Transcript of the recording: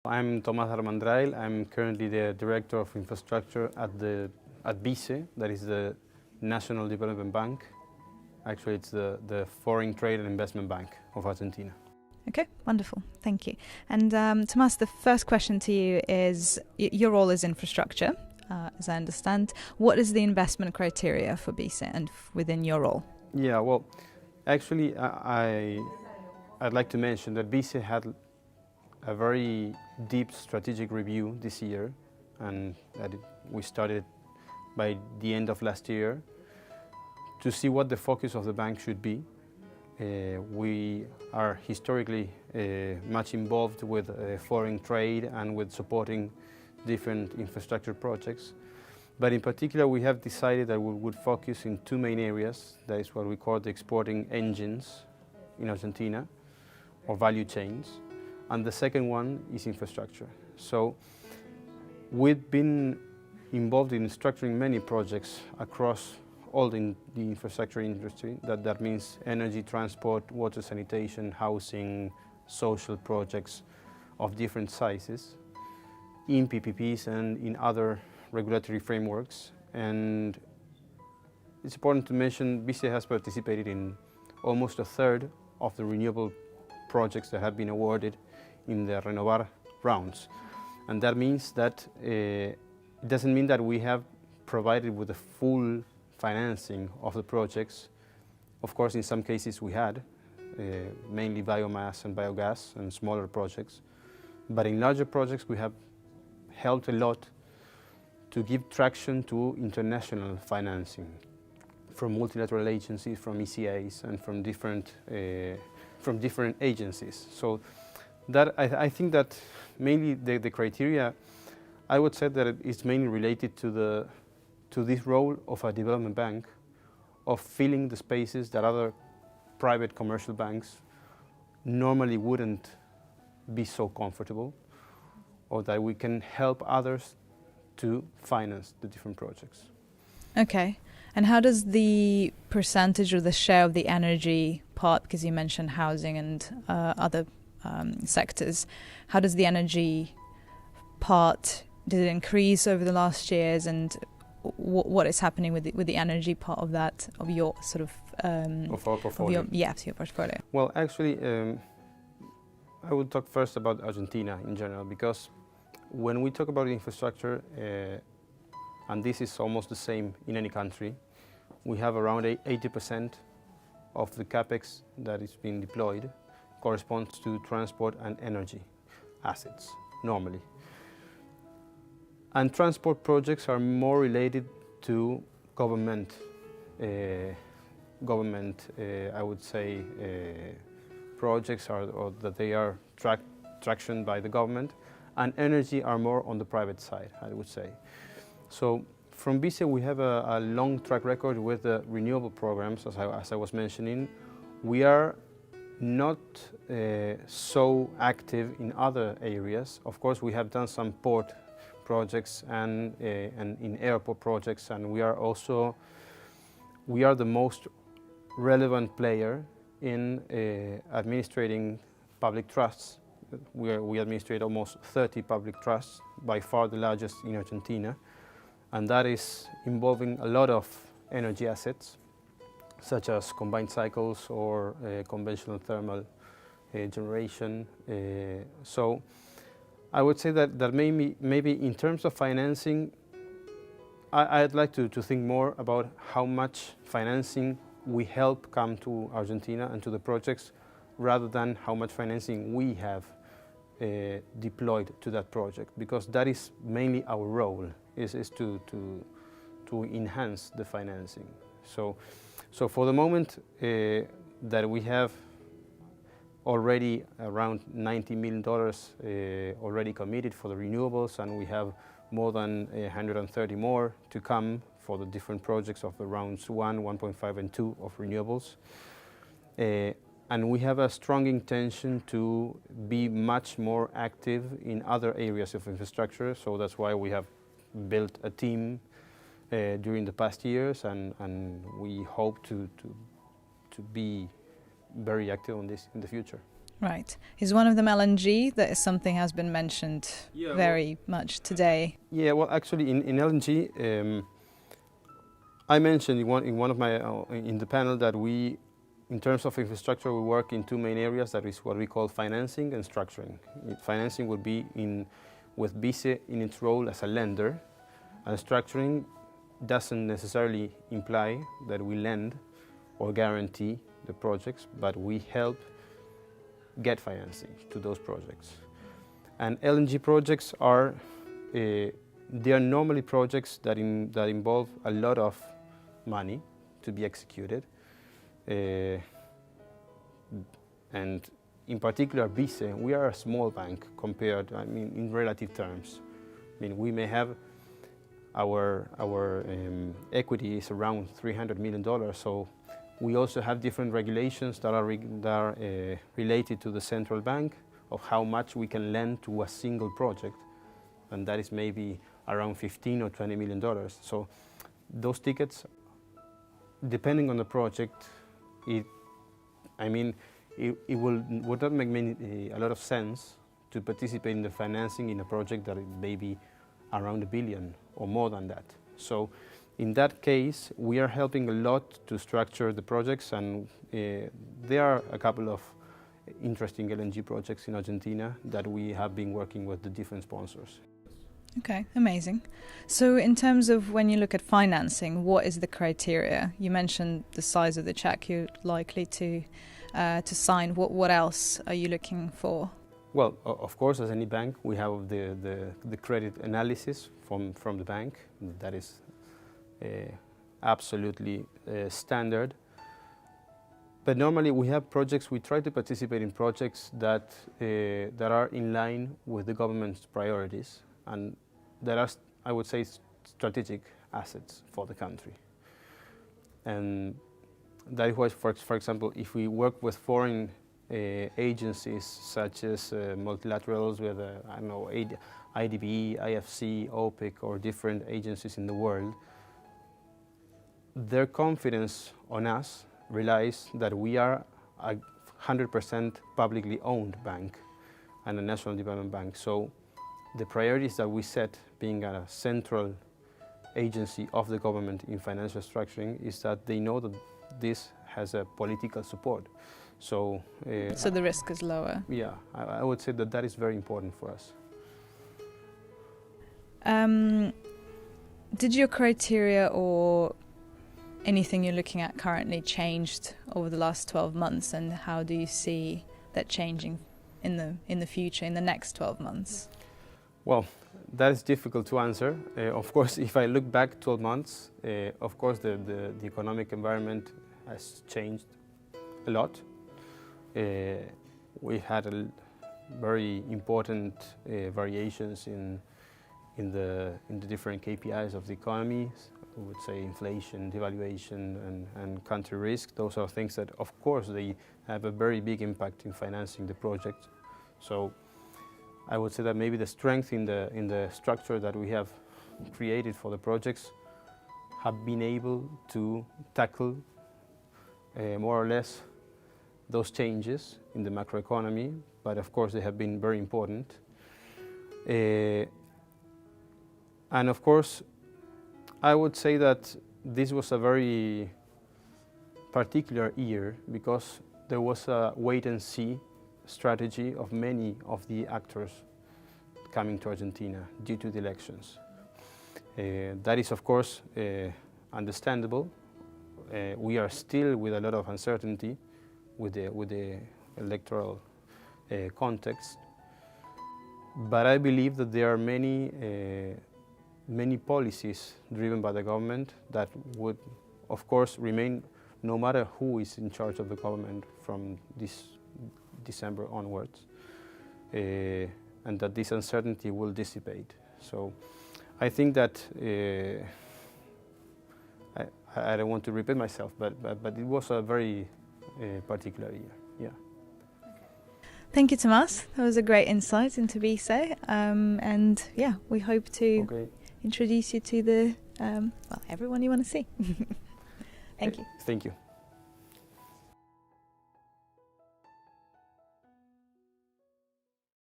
I'm Tomas Darmandrail. I'm currently the Director of Infrastructure at BICE, that is the National Development Bank. Actually, it's the Foreign Trade and Investment Bank of Argentina. Okay, wonderful. Thank you. And Tomas, the first question to you is, your role is infrastructure, as I understand. What is the investment criteria for BICE and within your role? Yeah, well, actually, I'd like to mention that BICE had a very deep strategic review this year, and that we started by the end of last year to see what the focus of the bank should be. We are historically much involved with foreign trade and with supporting different infrastructure projects. But in particular, we have decided that we would focus in two main areas. That is what we call the exporting engines in Argentina, or value chains. And the second one is infrastructure. So we've been involved in structuring many projects across all the infrastructure industry. That means energy, transport, water, sanitation, housing, social projects of different sizes, in PPPs and in other regulatory frameworks. And it's important to mention BICE has participated in almost a third of the renewable projects that have been awarded in the Renovar rounds. And that means that it doesn't mean that we have provided with the full financing of the projects. Of course, in some cases we had, mainly biomass and biogas and smaller projects. But in larger projects we have helped a lot to give traction to international financing from multilateral agencies, from ECAs and from different agencies. So that I think that mainly the criteria, I would say that it is mainly related to this role of a development bank, of filling the spaces that other private commercial banks normally wouldn't be so comfortable, or that we can help others to finance the different projects. Okay. And how does the percentage or the share of the energy part, because you mentioned housing and other sectors, how does the energy part, did it increase over the last years, and what is happening with the energy part of that, of your sort of our portfolio? Your portfolio. Well, actually, I will talk first about Argentina in general, because when we talk about infrastructure, and this is almost the same in any country, we have around 80% of the capex that is being deployed corresponds to transport and energy assets, normally. And transport projects are more related to government, I would say, projects or that they are traction by the government, and energy are more on the private side, I would say. So from BICE we have a long track record with the renewable programs, as I was mentioning. We are not so active in other areas. Of course, we have done some port projects and in airport projects, and we are the most relevant player in administrating public trusts. We administrate almost 30 public trusts, by far the largest in Argentina, and that is involving a lot of energy assets, such as combined cycles or conventional thermal generation. So I would say that maybe in terms of financing, I'd like to think more about how much financing we help come to Argentina and to the projects, rather than how much financing we have deployed to that project, because that is mainly our role, is to enhance the financing. So for the moment that we have already around $90 million already committed for the renewables, and we have more than 130 more to come for the different projects of the rounds 1, 1.5 and 2 of renewables. And we have a strong intention to be much more active in other areas of infrastructure, so that's why we have built a team during the past years, and we hope to be very active on this in the future. Right. Is one of them LNG? That is something has been mentioned very much today. Yeah, well, actually, in LNG, I mentioned in one of my in the panel that we, in terms of infrastructure, we work in two main areas. That is what we call financing and structuring. Financing would be with BICE in its role as a lender, and structuring doesn't necessarily imply that we lend or guarantee the projects, but we help get financing to those projects. And LNG projects are they are normally projects that involve a lot of money to be executed, and in particular BICE, we are a small bank compared, I mean, in relative terms. I mean, we may have our equity is around $300 million, so we also have different regulations that are related to the central bank of how much we can lend to a single project, and that is maybe around $15 or $20 million. So those tickets, depending on the project, it would not make a lot of sense to participate in the financing in a project that may be around $1 billion or more than that. So in that case, we are helping a lot to structure the projects, and there are a couple of interesting LNG projects in Argentina that we have been working with the different sponsors. Okay, amazing. So in terms of when you look at financing, what is the criteria? You mentioned the size of the check you're likely to sign. What else are you looking for? Well, of course, as any bank, we have the credit analysis from the bank. That is absolutely standard. But normally we have projects, we try to participate in projects that are in line with the government's priorities and that are, I would say, strategic assets for the country. And that is why, for example, if we work with foreign agencies such as multilaterals with, I don't know, IDB, IFC, OPEC, or different agencies in the world, their confidence on us relies that we are a 100% publicly owned bank and a national development bank. So the priorities that we set, being a central agency of the government in financial structuring, is that they know that this has a political support. So the risk is lower. Yeah, I would say that is very important for us. Did your criteria or anything you're looking at currently changed over the last 12 months, and how do you see that changing in the future, in the next 12 months? Well, that is difficult to answer. Of course, if I look back 12 months, of course the economic environment has changed a lot. We had very important variations in the different KPIs of the economy. I would say inflation, devaluation, and country risk. Those are things that, of course, they have a very big impact in financing the project. So I would say that maybe the strength in the structure that we have created for the projects have been able to tackle more or less those changes in the macroeconomy, but of course they have been very important. And of course, I would say that this was a very particular year because there was a wait-and-see strategy of many of the actors coming to Argentina due to the elections. That is, of course, understandable. We are still with a lot of uncertainty with the electoral context, but I believe that there are many policies driven by the government that would, of course, remain no matter who is in charge of the government from this December onwards, and that this uncertainty will dissipate. So I think that I don't want to repeat myself, but it was a very particular year. Yeah. Thank you, Tomas. That was a great insight into BICE, and yeah, we hope to introduce you to the everyone you want to see. Thank you. Thank you.